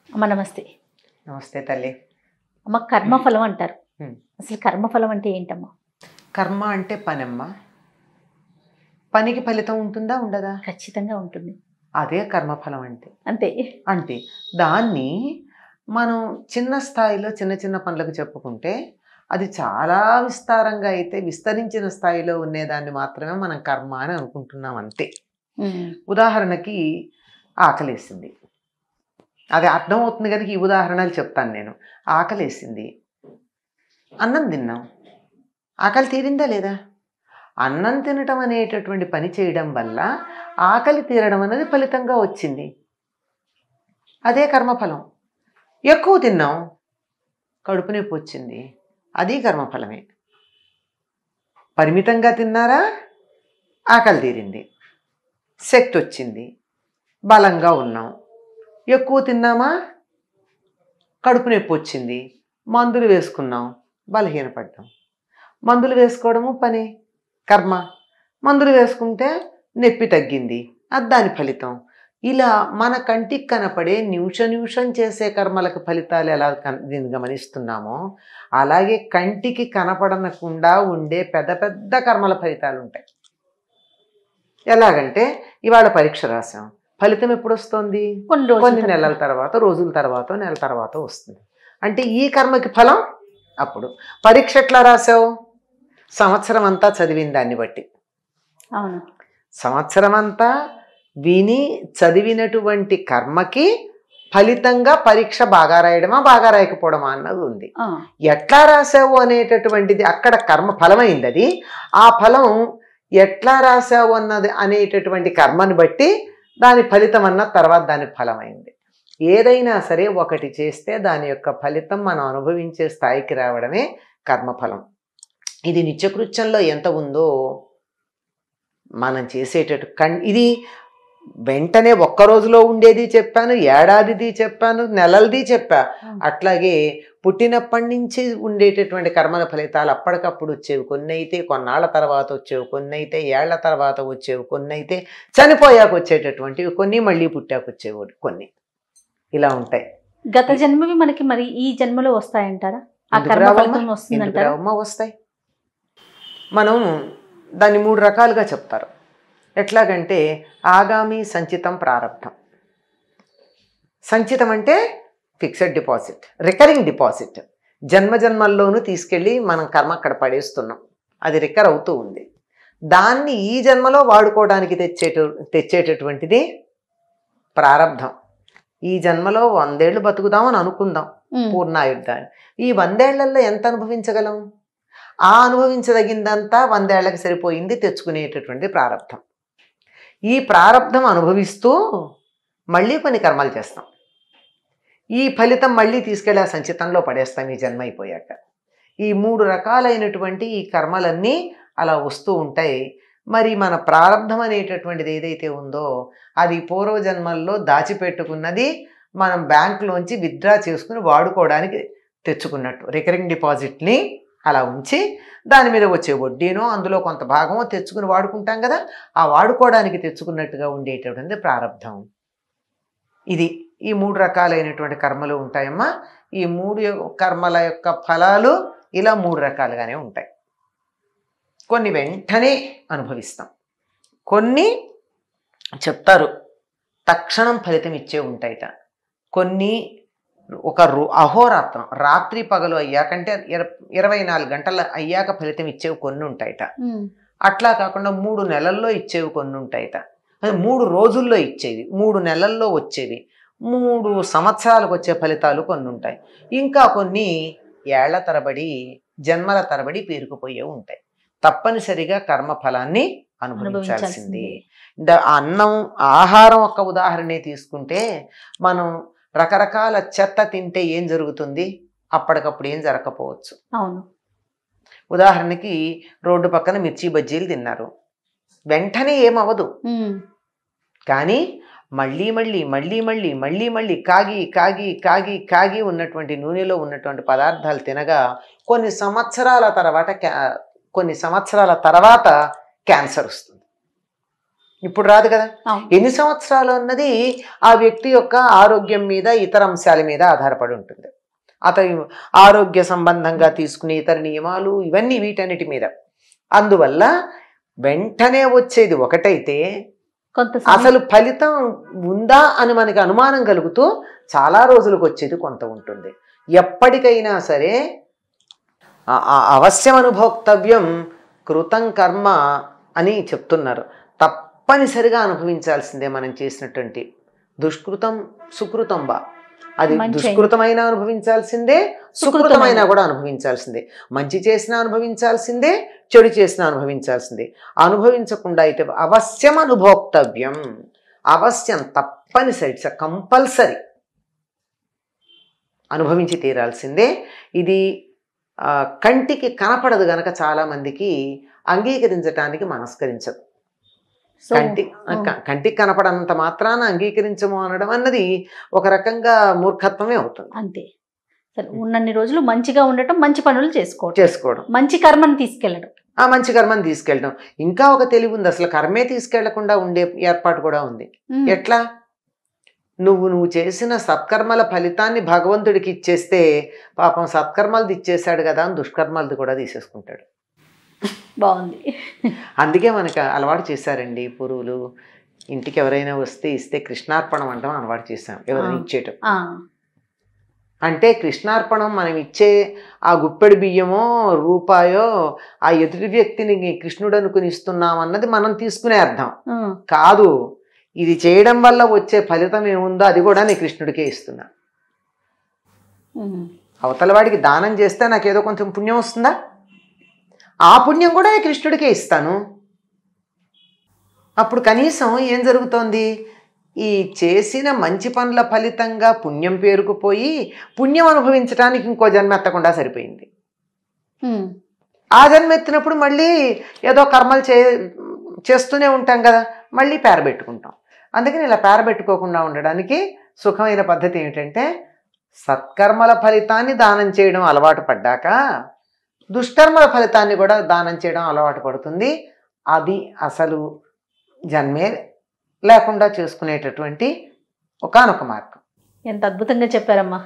అమ్మ నమస్తే. నమస్తే తల్లి. అమ్మ కర్మఫలం అంటారు. హ్మ్. అసలు కర్మఫలం అంటే ఏంటమ్మా? కర్మ అంటే పనమ్మ. పనికి ఫలితం ఉంటుందా ఉండదా? ఖచ్చితంగా ఉంటుంది. అదే కర్మఫలం అంటే. అంతే. అంటే దాన్ని మనం చిన్న స్థాయిలో చిన్న చిన్న పనులకు చెప్పుకుంటే అది చాలా విస్తారంగా అయితే విస్తరించిన స్థాయిలో ఉండేదాన్ని మాత్రమే మనం కర్మ అని అనుకుంటున్నాం అంతే. ఉదాహరణకి ఆకలేసింది. అది అర్థమవుతుంది కనుక ఈ ఉదాహరణలు చెప్తాను నేను. ఆకలేసింది, అన్నం తిన్నాం. ఆకలి తీరిందా లేదా? అన్నం తినటం అనేటటువంటి పని చేయడం వల్ల ఆకలి తీరడం అనేది ఫలితంగా వచ్చింది. అదే కర్మఫలం. ఎక్కువ తిన్నాం, కడుపు నొప్పి వచ్చింది, అది కర్మఫలమే. పరిమితంగా తిన్నారా, ఆకలి తీరింది, శక్తి వచ్చింది, బలంగా ఉన్నాం. ఎక్కువ తిన్నామా, కడుపు నొప్పి వచ్చింది, మందులు వేసుకున్నాం, బలహీనపడ్డాం. మందులు వేసుకోవడము పని, కర్మ. మందులు వేసుకుంటే నొప్పి తగ్గింది, అది దాని ఫలితం. ఇలా మన కంటికి కనపడే నిమిషం చేసే కర్మలకు ఫలితాలు ఎలా దీన్ని గమనిస్తున్నామో అలాగే కంటికి కనపడనకుండా ఉండే పెద్ద పెద్ద కర్మల ఫలితాలు ఉంటాయి. ఎలాగంటే ఇవాళ పరీక్ష రాసాం, ఫలితం ఎప్పుడు వస్తుంది? కొన్ని నెలల తర్వాత, రోజుల తర్వాత, నెల తర్వాత వస్తుంది. అంటే ఈ కర్మకి ఫలం అప్పుడు. పరీక్ష ఎట్లా రాసావు? సంవత్సరం అంతా చదివిన దాన్ని బట్టి. అవును. సంవత్సరం అంతా విని చదివినటువంటి కర్మకి ఫలితంగా పరీక్ష బాగా రాయడమా బాగా రాయకపోవడమా అన్నది ఉంది. ఎట్లా రాసావు అనేటటువంటిది అక్కడ కర్మ ఫలమైంది. అది ఆ ఫలం ఎట్లా రాసావు అన్నది అనేటటువంటి కర్మని బట్టి దాని ఫలితం అన్న తర్వాత దాని ఫలమైంది. ఏదైనా సరే ఒకటి చేస్తే దాని యొక్క ఫలితం మనం అనుభవించే స్థాయికి రావడమే కర్మఫలం. ఇది నిత్యకృత్యంలో ఎంత ఉందో మనం చేసేటట్టు ఇది వెంటనే ఒక్క రోజులో ఉండేది చెప్పాను, ఏడాదిది చెప్పాను, నెలలది చెప్పా. అట్లాగే పుట్టినప్పటి నుంచి ఉండేటటువంటి కర్మల ఫలితాలు అప్పటికప్పుడు వచ్చేవి కొన్ని అయితే, కొన్నాళ్ళ తర్వాత వచ్చేవి కొన్ని అయితే, ఏళ్ల తర్వాత వచ్చేవి కొన్ని అయితే, చనిపోయాక వచ్చేటటువంటివి కొన్ని, మళ్ళీ పుట్టాక వచ్చేవి కొన్ని. ఇలా ఉంటాయి. గత జన్మవి మనకి మరి ఈ జన్మలో వస్తాయంటారా? వస్తాయి. మనం దాన్ని 3 రకాలుగా చెప్తారు. ఎట్లాగంటే ఆగామి, సంచితం, ప్రారబ్ధం. సంచితం అంటే ఫిక్స్డ్ డిపాజిట్, రికరింగ్ డిపాజిట్. జన్మల్లోనూ తీసుకెళ్ళి మనం కర్మ అక్కడ పడేస్తున్నాం, అది రికర్ అవుతూ ఉంది. దాన్ని ఈ జన్మలో వాడుకోవడానికి తెచ్చేటటువంటిది ప్రారబ్ధం. ఈ జన్మలో 100 ఏళ్ళు బతుకుదామని అనుకుందాం, పూర్ణాయుర్ధాన్ని. ఈ 100 ఏళ్లలో ఎంత అనుభవించగలం? ఆ అనుభవించదగిందంతా 100 ఏళ్ళకి సరిపోయింది తెచ్చుకునేటటువంటి ప్రారబ్ధం. ఈ ప్రారబ్ధం అనుభవిస్తూ మళ్ళీ కొన్ని కర్మలు చేస్తాం. ఈ ఫలితం మళ్ళీ తీసుకెళ్ళి ఆ సంచితంలో పడేస్తాం ఈ జన్మ అయిపోయాక. ఈ 3 రకాలైనటువంటి ఈ కర్మలన్నీ అలా వస్తూ ఉంటాయి. మరి మన ప్రారబ్ధం అనేటటువంటిది ఏదైతే ఉందో అది పూర్వజన్మల్లో దాచిపెట్టుకున్నది మనం బ్యాంకులోంచి విత్డ్రా చేసుకుని వాడుకోవడానికి తెచ్చుకున్నట్టు రికరింగ్ డిపాజిట్ని అలా ఉంచి దాని మీద వచ్చే వడ్డీనో అందులో కొంత భాగమో తెచ్చుకుని వాడుకుంటాం కదా, ఆ వాడుకోవడానికి తెచ్చుకున్నట్టుగా ఉండేటటువంటి ప్రారబ్ధం. ఇది ఈ 3 రకాలైనటువంటి కర్మలు ఉంటాయమ్మా. ఈ 3 కర్మల యొక్క ఫలాలు ఇలా 3 రకాలుగానే ఉంటాయి. కొన్ని వెంటనే అనుభవిస్తాం, కొన్ని చెప్తారు తక్షణం ఫలితం ఇచ్చే ఉంటాయిట, కొన్ని ఒక అహోరాత్రం, రాత్రి పగలు అయ్యాకంటే 24 గంటలు అయ్యాక ఫలితం ఇచ్చేవి కొన్ని ఉంటాయిట. అట్లా కాకుండా 3 నెలల్లో ఇచ్చేవి కొన్ని ఉంటాయిట. 3 రోజుల్లో ఇచ్చేవి, 3 నెలల్లో వచ్చేవి, 3 సంవత్సరాలకు వచ్చే ఫలితాలు కొన్ని ఉంటాయి. ఇంకా కొన్ని ఏళ్ల తరబడి, జన్మల తరబడి పేరుకుపోయే ఉంటాయి. తప్పనిసరిగా కర్మఫలాన్ని అనుభవించాల్సింది. అన్నం, ఆహారం ఒక ఉదాహరణే తీసుకుంటే మనం రకరకాల చెత్త తింటే ఏం జరుగుతుంది? అప్పటికప్పుడు ఏం జరగకపోవచ్చు. అవును. ఉదాహరణకి రోడ్డు పక్కన మిర్చి బజ్జీలు తిన్నారు, వెంటనే ఏమవ్వదు. కానీ మళ్ళీ మళ్ళీ మళ్ళీ మళ్ళీ మళ్ళీ మళ్ళీ కాగి కాగి కాగి కాగి ఉన్నటువంటి నూనెలో ఉన్నటువంటి పదార్థాలు తినగా కొన్ని సంవత్సరాల తర్వాత క్యాన్సర్ వస్తుంది. ఇప్పుడు రాదు కదా. అవును. ఎన్ని సంవత్సరాలు అన్నది ఆ వ్యక్తి యొక్క ఆరోగ్యం మీద ఇతర అంశాల మీద ఆధారపడి ఉంటుంది. అతని ఆరోగ్య సంబంధంగా తీసుకునే ఇతర నియమాలు ఇవన్నీ వీటన్నిటి మీద. అందువల్ల వెంటనే వచ్చేది ఒకటైతే కొంత సమయం అసలు ఫలితం ఉందా అని మనకి అనుమానం కలుగుతూ చాలా రోజులకు వచ్చేది కొంత ఉంటుంది. ఎప్పటికైనా సరే అవశ్యం అనుభోక్తవ్యం కృతం కర్మ అని చెప్తున్నారు. తప్పనిసరిగా అనుభవించాల్సిందే మనం చేసినటువంటి దుష్కృతం సుకృతం బా. అది దుష్కృతమైన అనుభవించాల్సిందే, సుకృతమైన కూడా అనుభవించాల్సిందే. మంచి చేసినా అనుభవించాల్సిందే, చెడు చేసినా అనుభవించాల్సిందే. అనుభవించకుండా అయితే అవశ్యం అనుభోక్తవ్యం, అవశ్యం తప్పనిసరి, కంపల్సరీ అనుభవించి తీరాల్సిందే. ఇది కంటికి కనపడదు గనక చాలామందికి అంగీకరించటానికి మనస్కరించదు. కంటికి కనపడనంత మాత్రాన అంగీకరించము అనడం అన్నది ఒక రకంగా మూర్ఖత్వమే అవుతుంది. అంతే. సరే, ఉన్నన్ని రోజులు మంచిగా ఉండటం, మంచి పనులు చేసుకోవడం, మంచి కర్మను తీసుకెళ్ళడం. ఆ మంచి కర్మని తీసుకెళ్ళడం. ఇంకా ఒక తెలివి ఉంది, అసలు కర్మే తీసుకెళ్లకుండా ఉండే ఏర్పాటు కూడా ఉంది. ఎట్లా? నువ్వు చేసిన సత్కర్మల ఫలితాన్ని భగవంతుడికి ఇచ్చేస్తే పాపం సత్కర్మలది ఇచ్చేసాడు కదా అని దుష్కర్మలది కూడా తీసేసుకుంటాడు. బాగుంది. అందుకే మనకు అలవాటు చేశారండి పూర్వులు. ఇంటికి ఎవరైనా వస్తే ఇస్తే కృష్ణార్పణం అంటాం అలవాటు చేశాం. ఎవరైనా ఇచ్చేయటం అంటే కృష్ణార్పణం, మనం ఇచ్చే ఆ గుప్పెడు బియ్యమో రూపాయో ఆ ఎదుటి వ్యక్తిని కృష్ణుడు అనుకుని ఇస్తున్నాం అన్నది మనం తీసుకునే అర్థం కాదు. ఇది చేయడం వల్ల వచ్చే ఫలితం ఏముందో అది కూడా నేను కృష్ణుడికే ఇస్తున్నా. అవతల వాడికి దానం చేస్తే నాకేదో కొంచెం పుణ్యం వస్తుందా? ఆ పుణ్యం కూడా నేను కృష్ణుడికే ఇస్తాను. అప్పుడు కనీసం ఏం జరుగుతోంది? ఈ చేసిన మంచి పనుల ఫలితంగా పుణ్యం పేరుకుపోయి పుణ్యం అనుభవించడానికి ఇంకో జన్మ ఎత్తకుండా సరిపోయింది. ఆ జన్మ ఎత్తినప్పుడు మళ్ళీ ఏదో కర్మలు చేస్తూనే ఉంటాం కదా, మళ్ళీ పేరబెట్టుకుంటాం. అందుకని ఇలా పేరబెట్టుకోకుండా ఉండడానికి సుఖమైన పద్ధతి ఏమిటంటే సత్కర్మల ఫలితాన్ని దానం చేయడం అలవాటు పడ్డాక దుష్కర్మల ఫలితాన్ని కూడా దానం చేయడం అలవాటు పడుతుంది. అది అసలు జన్మే లేకుండా చేసుకునేటటువంటి ఒకానొక మార్గం. ఎంత అద్భుతంగా చెప్పారమ్మా.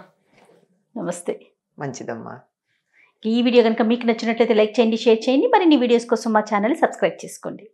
నమస్తే. మంచిదమ్మా. ఈ వీడియో కనుక మీకు నచ్చినట్లయితే లైక్ చేయండి, షేర్ చేయండి. మరిన్ని వీడియోస్ కోసం మా ఛానల్ సబ్స్క్రైబ్ చేసుకోండి.